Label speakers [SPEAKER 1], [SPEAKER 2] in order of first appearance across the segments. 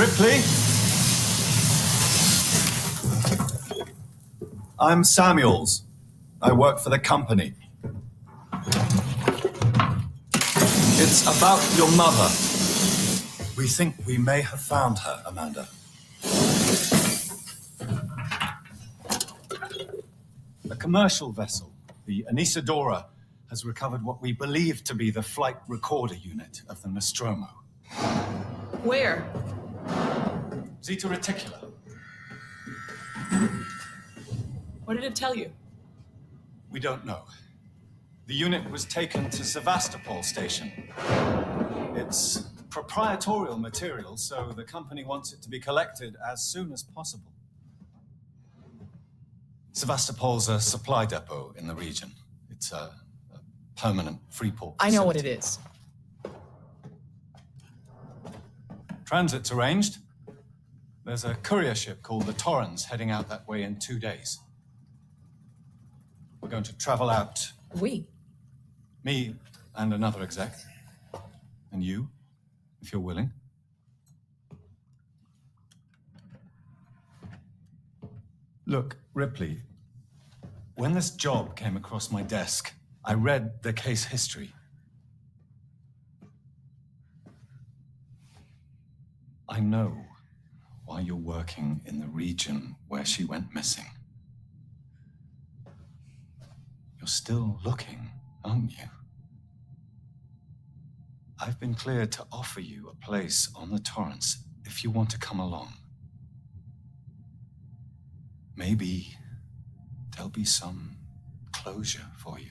[SPEAKER 1] Ripley? I'm Samuels. I work for the company. It's about your mother. We think we may have found her, Amanda. A commercial vessel, the Anisadora, has recovered what we believe to be the flight recorder unit of the Nostromo.
[SPEAKER 2] Where?
[SPEAKER 1] Zeta Reticula.
[SPEAKER 2] What did it tell you?
[SPEAKER 1] We don't know. The unit was taken to Sevastopol station. It's proprietorial material, so the company wants it to be collected as soon as possible. Sevastopol's a supply depot in the region. It's a permanent free port facility.
[SPEAKER 2] I know what it is.
[SPEAKER 1] Transit's arranged. There's a courier ship called the Torrens heading out that way in 2 days. We're going to travel out.
[SPEAKER 2] We?
[SPEAKER 1] Me and another exec. And you, if you're willing. Look, Ripley, when this job came across my desk, I read the case history. I know why you're working in the region where she went missing. You're still looking, aren't you? I've been cleared to offer you a place on the Torrens if you want to come along. Maybe there'll be some closure for you.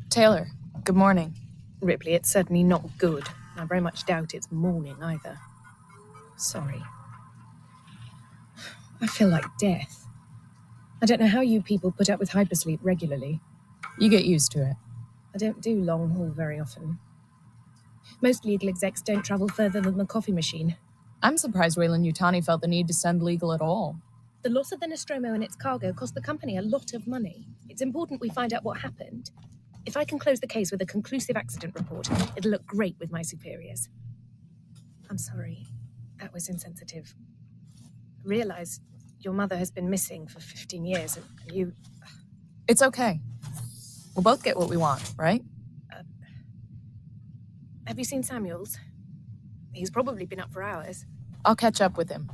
[SPEAKER 2] Taylor, good morning. Ripley, it's certainly not good. I very much doubt it's morning either. Sorry. I feel like death. I don't know how you people put up with hypersleep regularly. You get used to it. I don't do long haul very often. Most legal execs don't travel further than the coffee machine. I'm surprised Wayland Yutani felt the need to send legal at all. The loss of the Nostromo and its cargo cost the company a lot of money. It's important we find out what happened. If I can close the case with a conclusive accident report, it'll look great with my superiors. I'm sorry. That was insensitive. I realize your mother has been missing for 15 years, and you...
[SPEAKER 3] It's okay. We'll both get what we want, right?
[SPEAKER 2] Have you seen Samuels? He's probably been up for hours.
[SPEAKER 3] I'll catch up with him.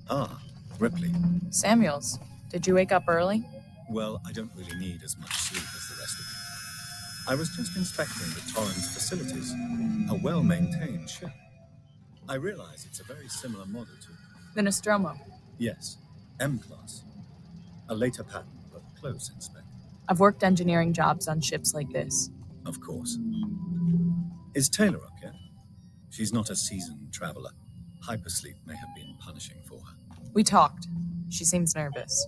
[SPEAKER 1] Ah, Ripley.
[SPEAKER 3] Samuels, did you wake up early?
[SPEAKER 1] Well, I don't really need as much sleep as the rest of you. I was just inspecting the Torrens facilities. A well-maintained ship. I realize it's a very similar model to...
[SPEAKER 3] The Nostromo.
[SPEAKER 1] Yes, M-Class. A later pattern, but close in spec.
[SPEAKER 3] I've worked engineering jobs on ships like this.
[SPEAKER 1] Of course. Is Taylor up yet? She's not a seasoned traveler. Hypersleep may have been punishing for her.
[SPEAKER 3] We talked. She seems nervous.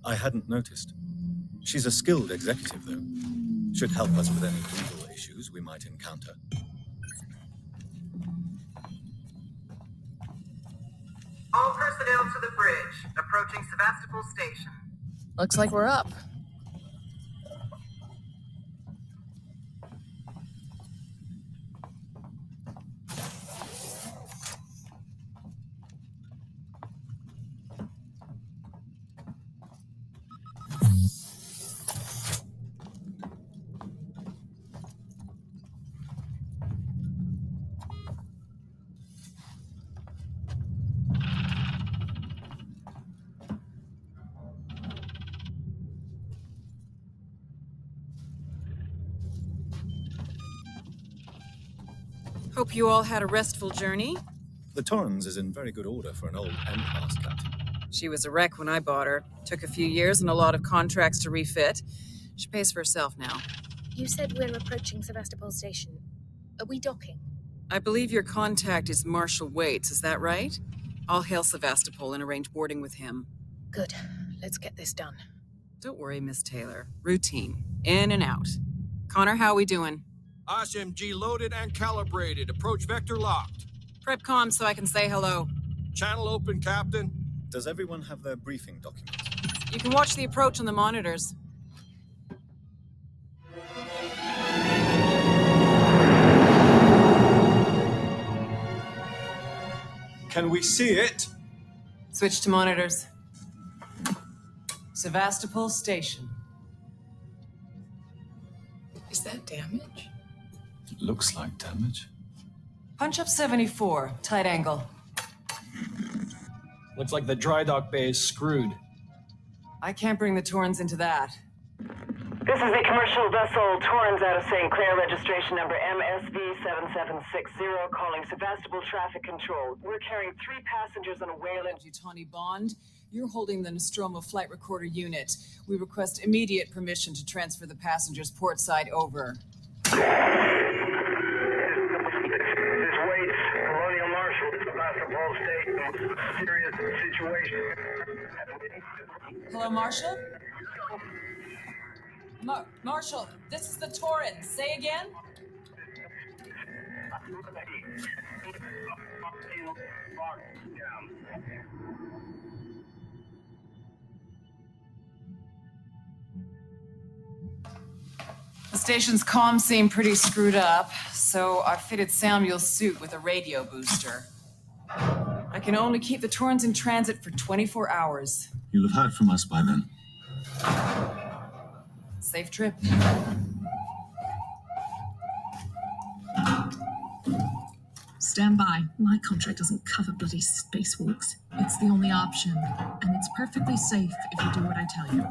[SPEAKER 1] I hadn't noticed. She's a skilled executive, though. Should help us with any legal issues we might encounter.
[SPEAKER 4] All personnel to the bridge, approaching Sevastopol station.
[SPEAKER 3] Looks like we're up.
[SPEAKER 5] Hope you all had a restful journey.
[SPEAKER 1] The Torrens is in very good order for an old M-Class captain.
[SPEAKER 5] She was a wreck when I bought her. Took a few years and a lot of contracts to refit. She pays for herself now.
[SPEAKER 2] You said we're approaching Sevastopol station. Are we docking?
[SPEAKER 5] I believe your contact is Marshal Waits, is that right? I'll hail Sevastopol and arrange boarding with him.
[SPEAKER 2] Good. Let's get this done.
[SPEAKER 5] Don't worry, Miss Taylor. Routine. In and out. Connor, how we doing?
[SPEAKER 6] SMG loaded and calibrated. Approach vector locked.
[SPEAKER 5] Prep comm so I can say hello.
[SPEAKER 6] Channel open, Captain.
[SPEAKER 1] Does everyone have their briefing documents?
[SPEAKER 5] You can watch the approach on the monitors.
[SPEAKER 1] Can we see it?
[SPEAKER 5] Switch to monitors. Sevastopol station.
[SPEAKER 3] Is that damage?
[SPEAKER 1] It looks like damage.
[SPEAKER 5] Punch up 74, tight angle.
[SPEAKER 7] Looks like the dry dock bay is screwed.
[SPEAKER 5] I can't bring the Torrens into that.
[SPEAKER 4] This is the commercial vessel Torrens out of St. Clair, registration number MSV7760, calling Sevastopol Traffic Control. We're carrying 3 passengers on a Wayland.
[SPEAKER 5] Tawny Bond, you're holding the Nostromo flight recorder unit. We request immediate permission to transfer the passengers port side over.
[SPEAKER 8] This Waits, Colonial Marshal, Sevastopol State, serious situation.
[SPEAKER 5] Hello, Marshal? Marshal, this is the Torrens. Say again? The station's comms seem pretty screwed up, so I fitted Samuel's suit with a radio booster. I can only keep the Torrens in transit for 24 hours.
[SPEAKER 1] You'll have heard from us by then.
[SPEAKER 5] Safe trip.
[SPEAKER 9] Stand by. My contract doesn't cover bloody spacewalks. It's the only option, and it's perfectly safe if you do what I tell you.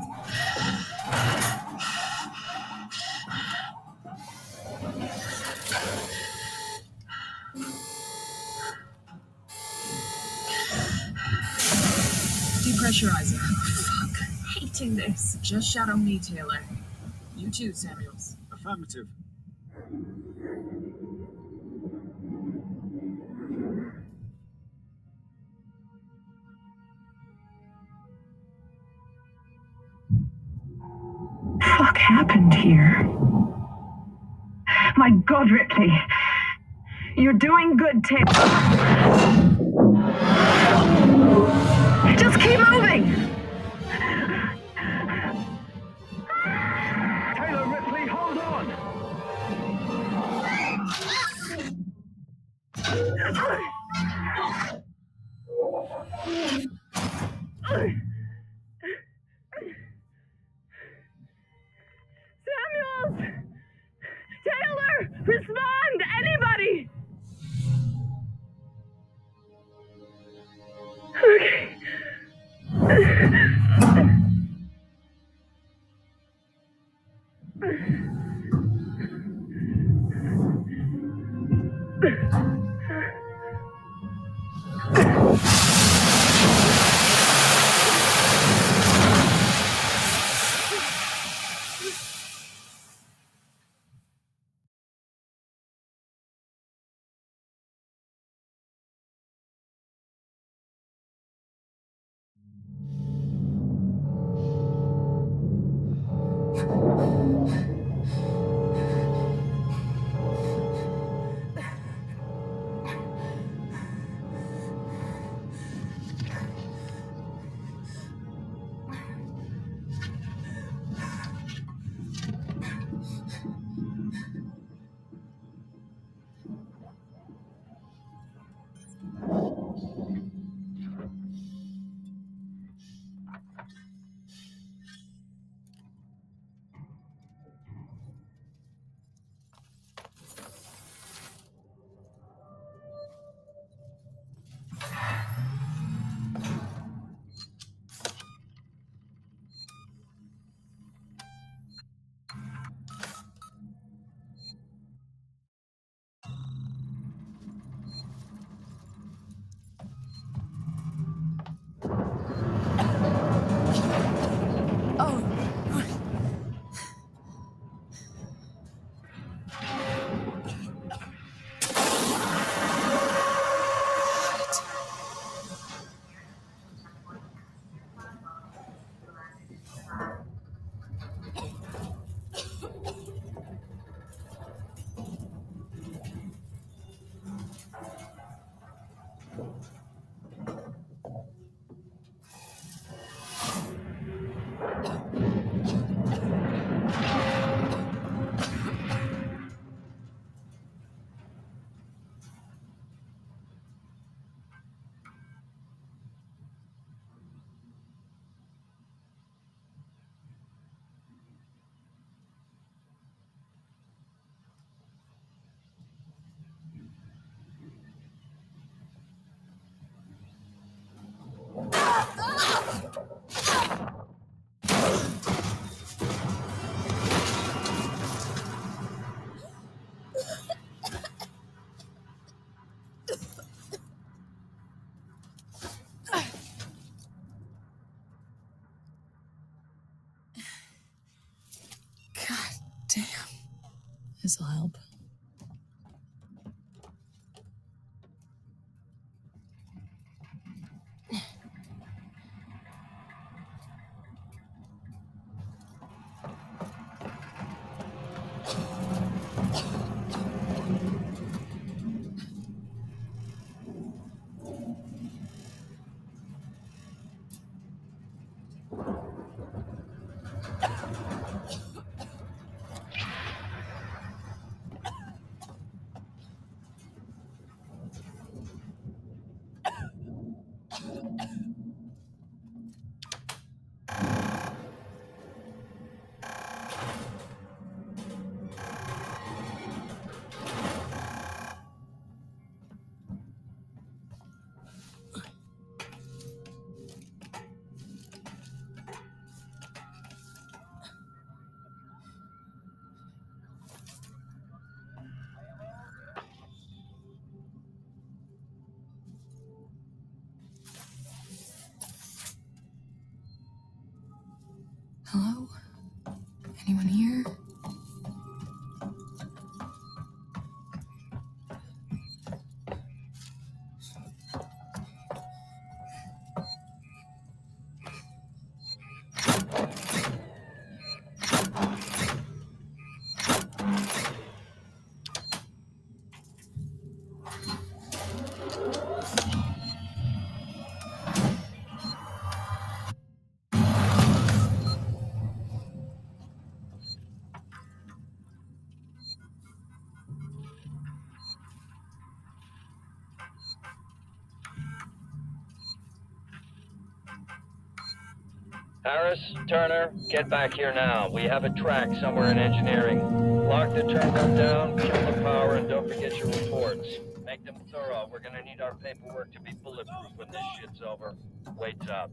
[SPEAKER 9] Depressurizer. Fuck. Hating this. Just shadow me, Taylor. You too, Samuels.
[SPEAKER 1] Affirmative.
[SPEAKER 4] happened here? My God, Ripley. You're doing good, Taylor. Just keep moving!
[SPEAKER 8] Taylor, Ripley, hold on!
[SPEAKER 4] Samuels! Taylor! Respond! Anybody! Okay.
[SPEAKER 3] Damn. This'll help.
[SPEAKER 10] Harris, Turner, get back here now. We have a track somewhere in engineering. Lock the terminal down, kill the power, and don't forget your reports. Make them thorough. We're gonna need our paperwork to be bulletproof when this shit's over. Waits up.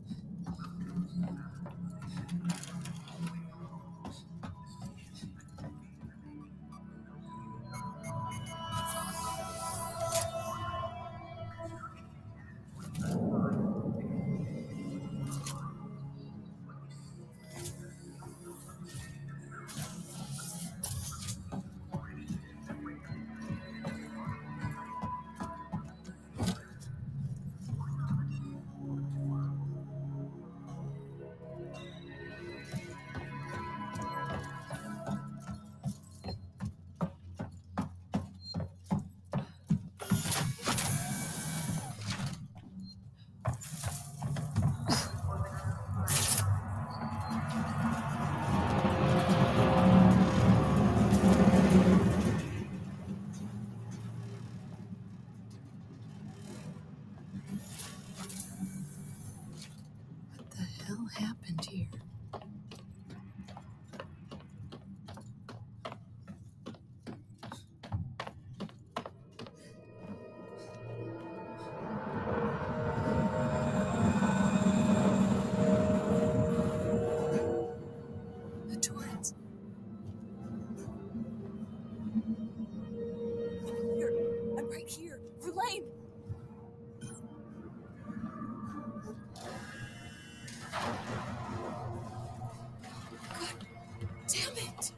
[SPEAKER 3] What the hell happened here? The torrents. Here. I'm right here. Verlaine! God damn it!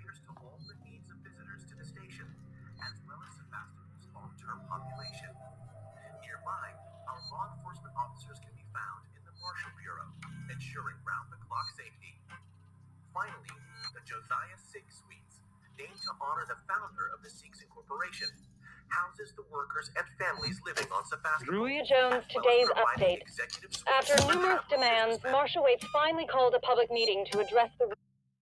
[SPEAKER 11] caters to all the needs of visitors to the station, as well as Sevastopol's long-term population. Nearby, our law enforcement officers can be found in the Marshal Bureau, ensuring round-the-clock safety. Finally, the Josiah Sig Suites, named to honor the founder of the Sikhs Incorporation, houses the workers and families living on Sevastopol.
[SPEAKER 12] Ruya Jones, today's update. After numerous demands, Marshal Waits finally called a public meeting to address the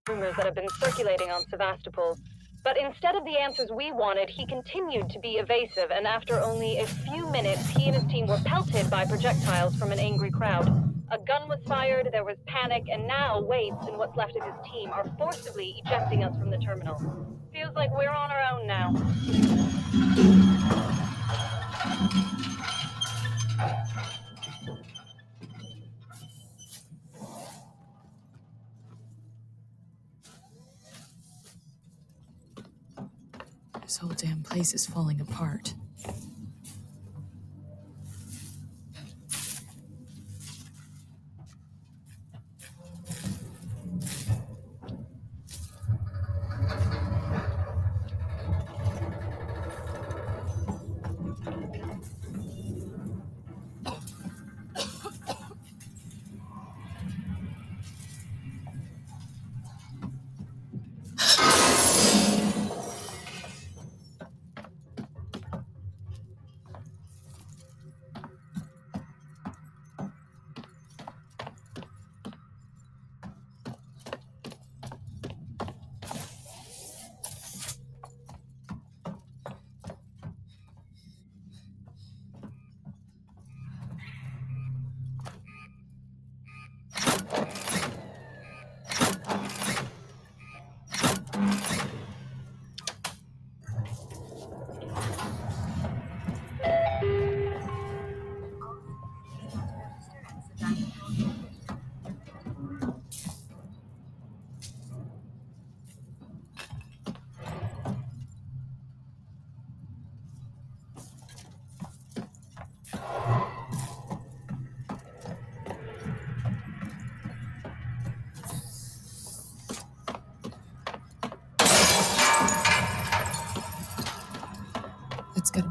[SPEAKER 12] rumors that have been circulating on Sevastopol. But instead of the answers we wanted, he continued to be evasive, and after only a few minutes, he and his team were pelted by projectiles from an angry crowd. A gun was fired, there was panic, and now Waits and what's left of his team are forcibly ejecting us from the terminal. Feels like we're on our own now.
[SPEAKER 3] This whole damn place is falling apart.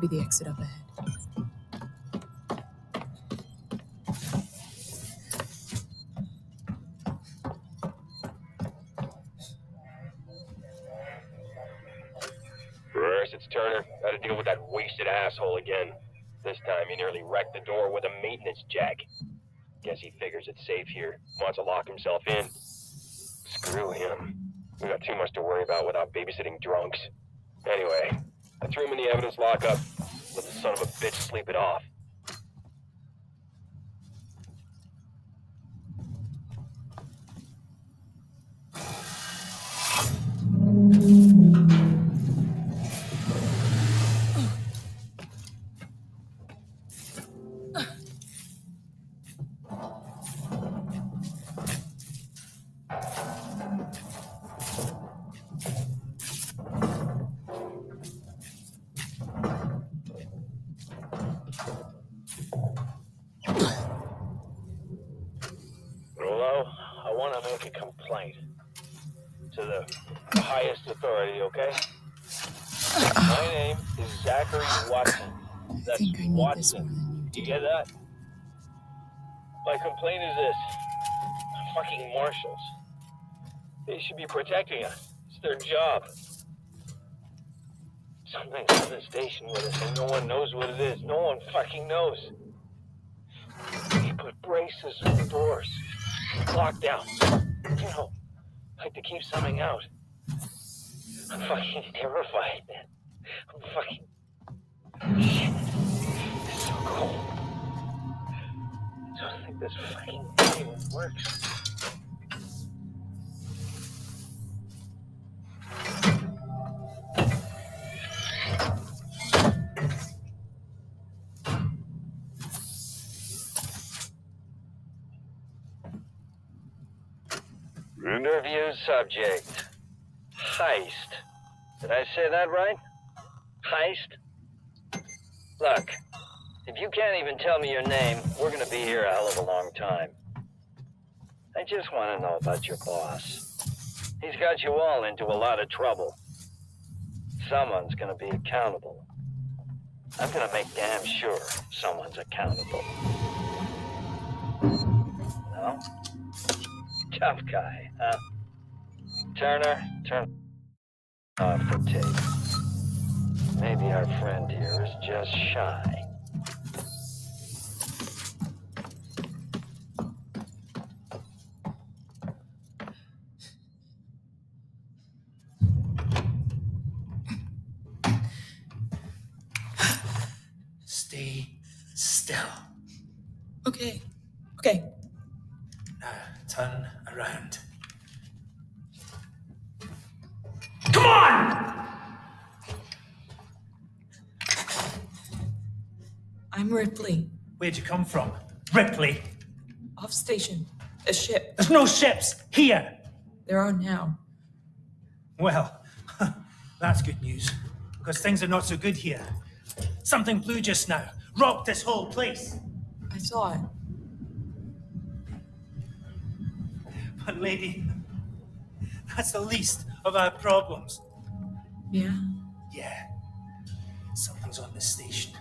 [SPEAKER 3] be the exit up ahead.
[SPEAKER 10] First, it's Turner. Gotta deal with that wasted asshole again. This time he nearly wrecked the door with a maintenance jack. Guess he figures it's safe here. Wants to lock himself in. Screw him. We got too much to worry about without babysitting drunks. Anyway, I threw him in the evidence lockup. Let the son of a bitch sleep it off. Hello? I want to make a complaint. To the highest authority, okay? My name is Zachary Watson. That's Watson. You get that? My complaint is this. Fucking marshals. They should be protecting us. It's their job. Something's in the station with us and no one knows what it is. No one fucking knows. They put braces on the doors. Lockdown. You know, like to keep something out. I'm fucking terrified, man. I'm fucking... Shit. It's so cold. I don't think this fucking thing works. Interview subject. Heist. Did I say that right? Heist? Look, if you can't even tell me your name, we're gonna be here a hell of a long time. I just want to know about your boss. He's got you all into a lot of trouble. Someone's gonna be accountable. I'm gonna make damn sure someone's accountable. No? Tough guy, huh? Turner, turn off the tape. Maybe our friend here is just shy.
[SPEAKER 13] Stay still.
[SPEAKER 3] Okay.
[SPEAKER 13] Now, turn around. Come on!
[SPEAKER 3] I'm Ripley.
[SPEAKER 13] Where'd you come from? Ripley?
[SPEAKER 3] Off station. A ship.
[SPEAKER 13] There's no ships here!
[SPEAKER 3] There are now.
[SPEAKER 13] Well, that's good news, because things are not so good here. Something blew just now. Rocked this whole place.
[SPEAKER 3] I saw it.
[SPEAKER 13] But lady, that's the least of our problems.
[SPEAKER 3] Yeah?
[SPEAKER 13] Yeah. Something's on this station.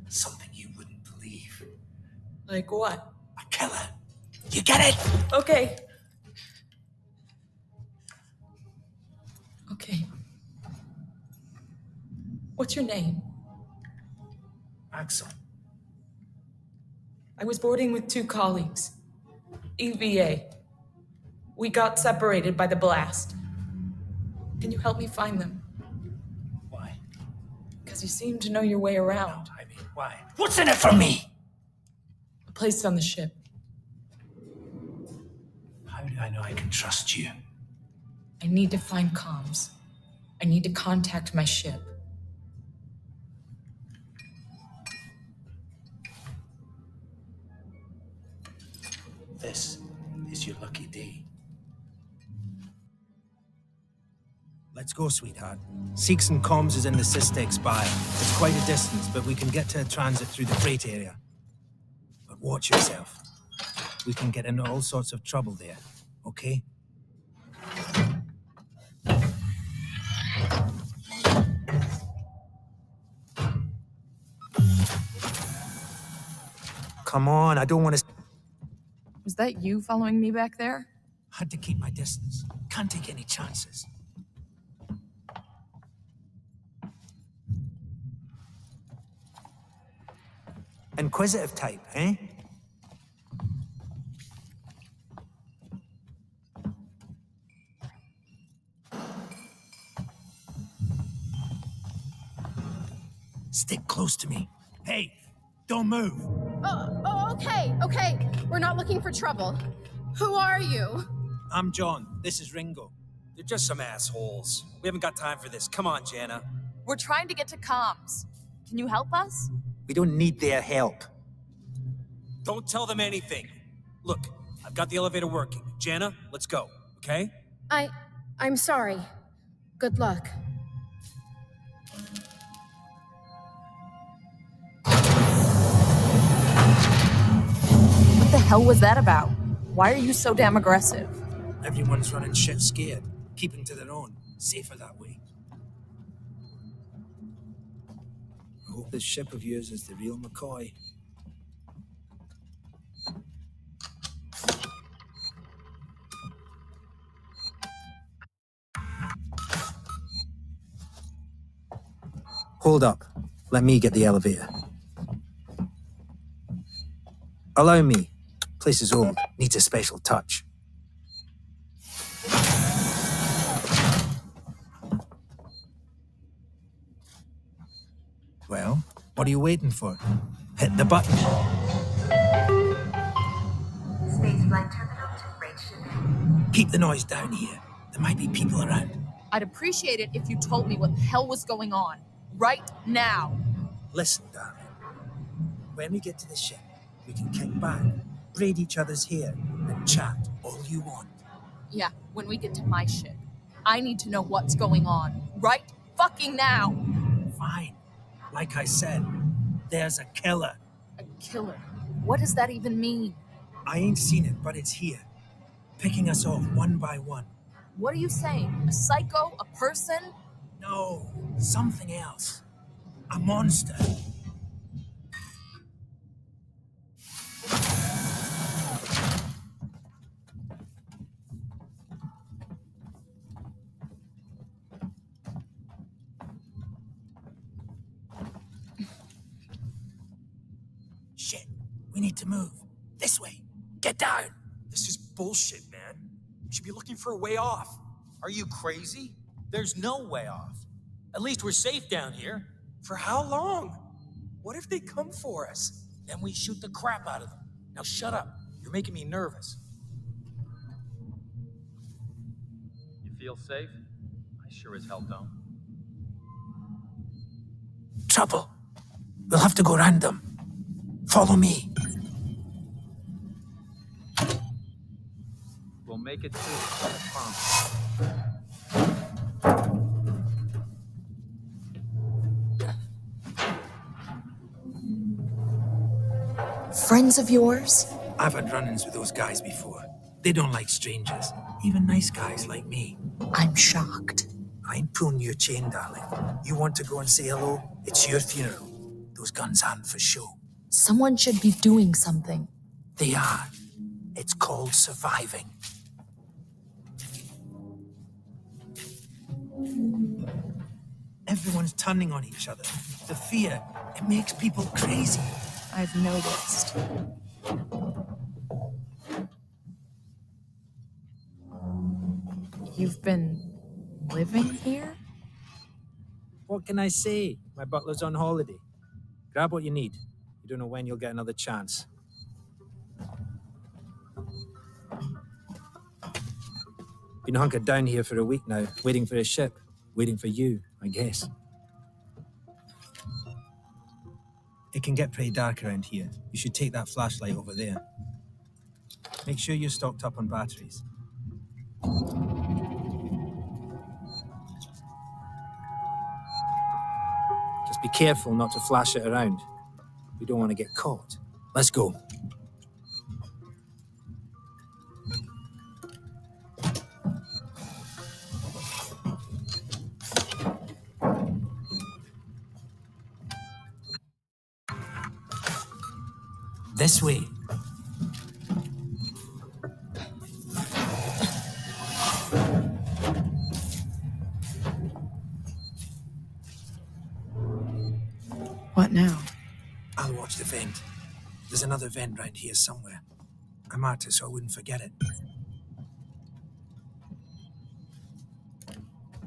[SPEAKER 13] Something you wouldn't believe.
[SPEAKER 3] Like what?
[SPEAKER 13] A killer. You get it?
[SPEAKER 3] Okay. What's your name?
[SPEAKER 13] Axel.
[SPEAKER 3] I was boarding with 2 colleagues. EVA. We got separated by the blast. Can you help me find them?
[SPEAKER 13] Why?
[SPEAKER 3] Because you seem to know your way around.
[SPEAKER 13] No, I mean, why? What's in it for me?
[SPEAKER 3] A place on the ship.
[SPEAKER 13] How do I know I can trust you?
[SPEAKER 3] I need to find comms. I need to contact my ship.
[SPEAKER 13] This is your lucky day. Let's go, sweetheart. Seeks and Comms is in the Systex Spire. It's quite a distance, but we can get to a transit through the freight area. But watch yourself. We can get into all sorts of trouble there, okay? come on, I don't want to...
[SPEAKER 5] Was that you following me back there?
[SPEAKER 13] Had to keep my distance. Can't take any chances. Inquisitive type, eh? Stick close to me. Hey, don't move.
[SPEAKER 14] Okay. We're not looking for trouble. Who are you?
[SPEAKER 13] I'm John. This is Ringo.
[SPEAKER 15] They're just some assholes. We haven't got time for this. Come on, Jana.
[SPEAKER 5] We're trying to get to comms. Can you help us?
[SPEAKER 13] We don't need their help.
[SPEAKER 15] Don't tell them anything. Look, I've got the elevator working. Jana, let's go, okay?
[SPEAKER 14] I'm sorry. Good luck.
[SPEAKER 5] What the hell was that about? Why are you so damn aggressive?
[SPEAKER 13] Everyone's running shit scared, keeping to their own. Safer that way. I hope this ship of yours is the real McCoy. Hold up. Let me get the elevator. Allow me. Place is old. Needs a special touch. Well, what are you waiting for? Hit the button.
[SPEAKER 11] Spaceflight terminal to freight shipping.
[SPEAKER 13] Keep the noise down here. There might be people around.
[SPEAKER 5] I'd appreciate it if you told me what the hell was going on. Right now.
[SPEAKER 13] Listen, darling. When we get to the ship, we can kick back, braid each other's hair, and chat all you want.
[SPEAKER 5] Yeah, when we get to my ship. I need to know what's going on. Right fucking now.
[SPEAKER 13] Fine. Like I said, there's a killer.
[SPEAKER 5] A killer? What does that even mean?
[SPEAKER 13] I ain't seen it, but it's here. Picking us off one by one.
[SPEAKER 5] What are you saying? A psycho? A person?
[SPEAKER 13] No, something else. A monster. Shit, we need to move. This way. Get down.
[SPEAKER 15] This is bullshit, man. We should be looking for a way off. Are you crazy? There's no way off. At least we're safe down here. For how long? What if they come for us? Then we shoot the crap out of them. Now shut up. You're making me nervous.
[SPEAKER 16] You feel safe? I sure as hell don't.
[SPEAKER 13] Trouble. We'll have to go round them. Follow me.
[SPEAKER 16] We'll make it too, I promise.
[SPEAKER 5] Friends of yours?
[SPEAKER 13] I've had run-ins with those guys before. They don't like strangers, even nice guys like me.
[SPEAKER 5] I'm shocked.
[SPEAKER 13] I ain't pulling your chain, darling. You want to go and say hello? It's your funeral. Those guns aren't for show.
[SPEAKER 5] Someone should be doing something.
[SPEAKER 13] They are. It's called surviving. Everyone's turning on each other. The fear, it makes people crazy.
[SPEAKER 5] I've noticed. You've been living here?
[SPEAKER 13] What can I say? My butler's on holiday. Grab what you need. You don't know when you'll get another chance. Been hunkered down here for a week now, waiting for a ship. Waiting for you, I guess. It can get pretty dark around here. You should take that flashlight over there. Make sure you're stocked up on batteries. Just be careful not to flash it around. We don't want to get caught. Let's go. This way.
[SPEAKER 3] What now?
[SPEAKER 13] I'll watch the vent. There's another vent round here somewhere. I marked it so I wouldn't forget it.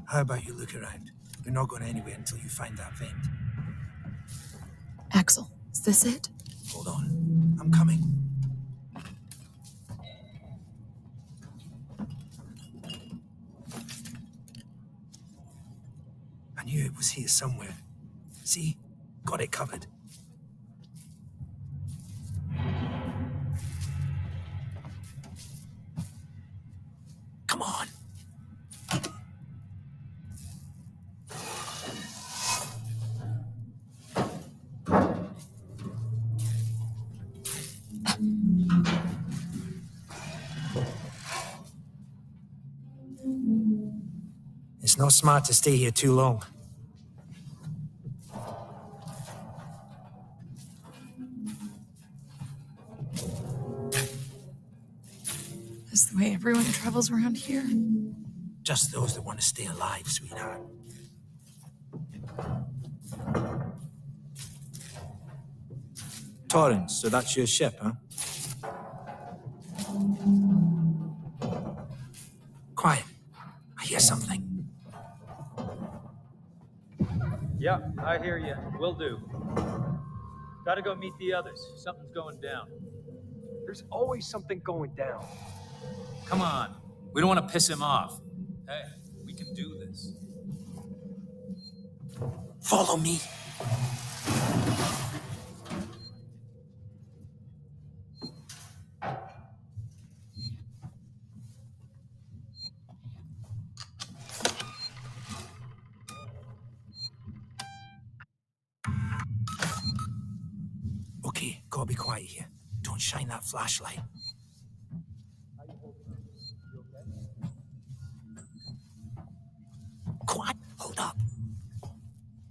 [SPEAKER 13] How about you look around? You're not going anywhere until you find that vent.
[SPEAKER 3] Axel, is this it?
[SPEAKER 13] Hold on. I'm coming. I knew it was here somewhere. See? Got it covered. Come on. It's not smart to stay here too long.
[SPEAKER 3] Is the way everyone travels around here?
[SPEAKER 13] Just those that want to stay alive, sweetheart.
[SPEAKER 7] Torrens, so that's your ship, huh?
[SPEAKER 13] Quiet. I hear something.
[SPEAKER 16] Yeah, I hear you. Will do. Gotta go meet the others. Something's going down.
[SPEAKER 17] There's always something going down.
[SPEAKER 18] Come on. We don't want to piss him off. Hey, we can do this.
[SPEAKER 13] Follow me. Okay, gotta be quiet here. Don't shine that flashlight. Quiet. Hold up.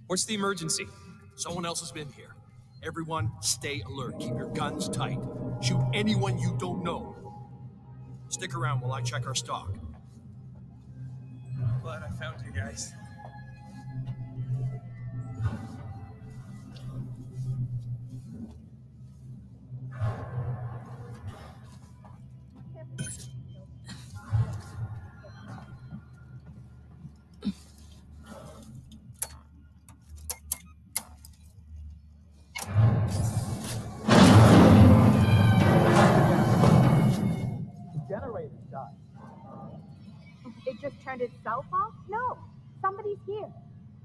[SPEAKER 6] What's the emergency? Someone else has been here. Everyone, stay alert. Keep your guns tight. Shoot anyone you don't know. Stick around while I check our stock.
[SPEAKER 17] Glad I found you guys.
[SPEAKER 19] It just turned itself off? No. Somebody's here.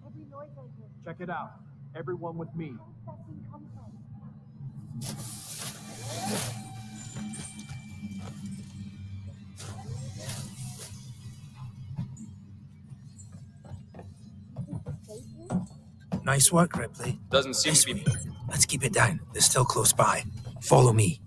[SPEAKER 19] Every noise I hear.
[SPEAKER 17] Check it out. Everyone with me.
[SPEAKER 19] Where does that thing come from?
[SPEAKER 13] Nice work, Ripley.
[SPEAKER 18] Doesn't seem
[SPEAKER 13] This
[SPEAKER 18] to be...
[SPEAKER 13] way. Let's keep it down. They're still close by. Follow me.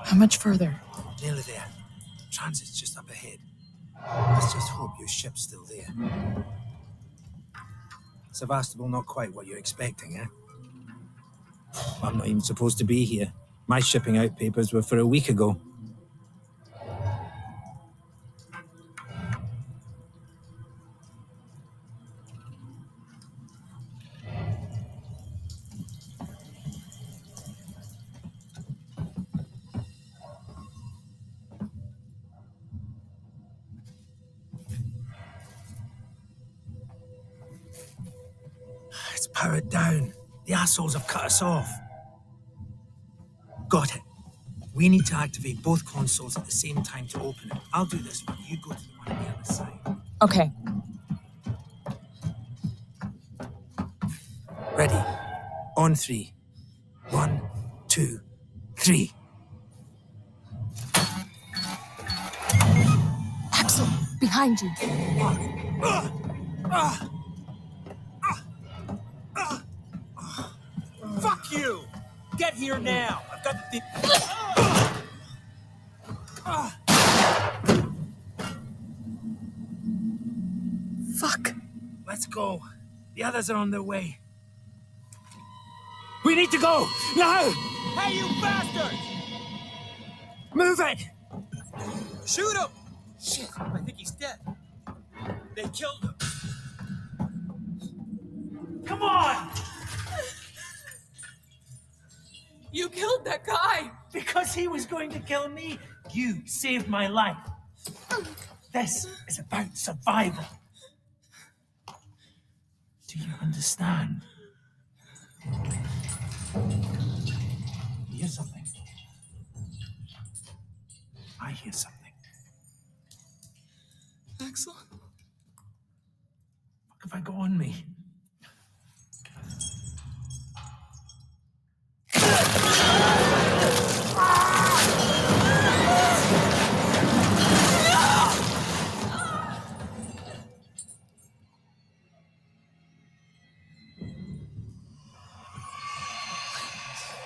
[SPEAKER 3] How much further?
[SPEAKER 13] Nearly there. Transit's just up ahead. Let's just hope your ship's still there. Sevastopol, not quite what you're expecting, eh?
[SPEAKER 7] I'm not even supposed to be here. My shipping out papers were for a week ago.
[SPEAKER 13] It's powered down. The assholes have cut us off. Got it. We need to activate both consoles at the same time to open it. I'll do this one. You go to the one on the other side.
[SPEAKER 3] Okay.
[SPEAKER 13] Ready. On 3. 1, 2, 3.
[SPEAKER 2] Axel, behind you.
[SPEAKER 15] you! Get here now! I've got the...
[SPEAKER 13] Fuck! Let's go. The others are on their way. We need to go! Now!
[SPEAKER 15] Hey, you bastards!
[SPEAKER 13] Move it!
[SPEAKER 15] Shoot him! Shit, I think he's dead. They killed him.
[SPEAKER 13] Come on!
[SPEAKER 3] You killed that guy!
[SPEAKER 13] Because he was going to kill me. You saved my life. This is about survival. Do you understand? You hear something? I hear something.
[SPEAKER 3] Axel?
[SPEAKER 13] What have I got on me?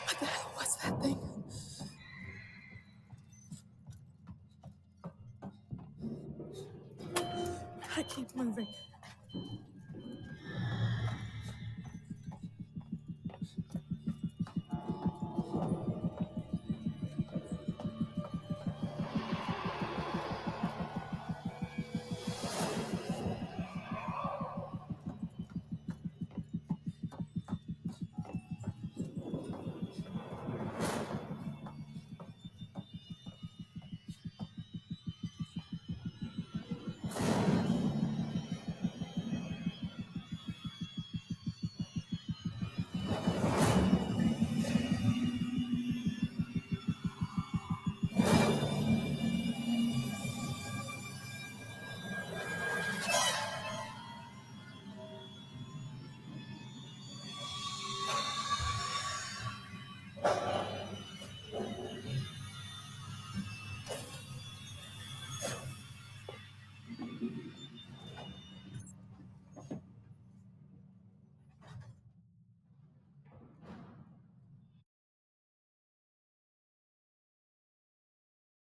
[SPEAKER 3] What the hell was that thing? I keep moving.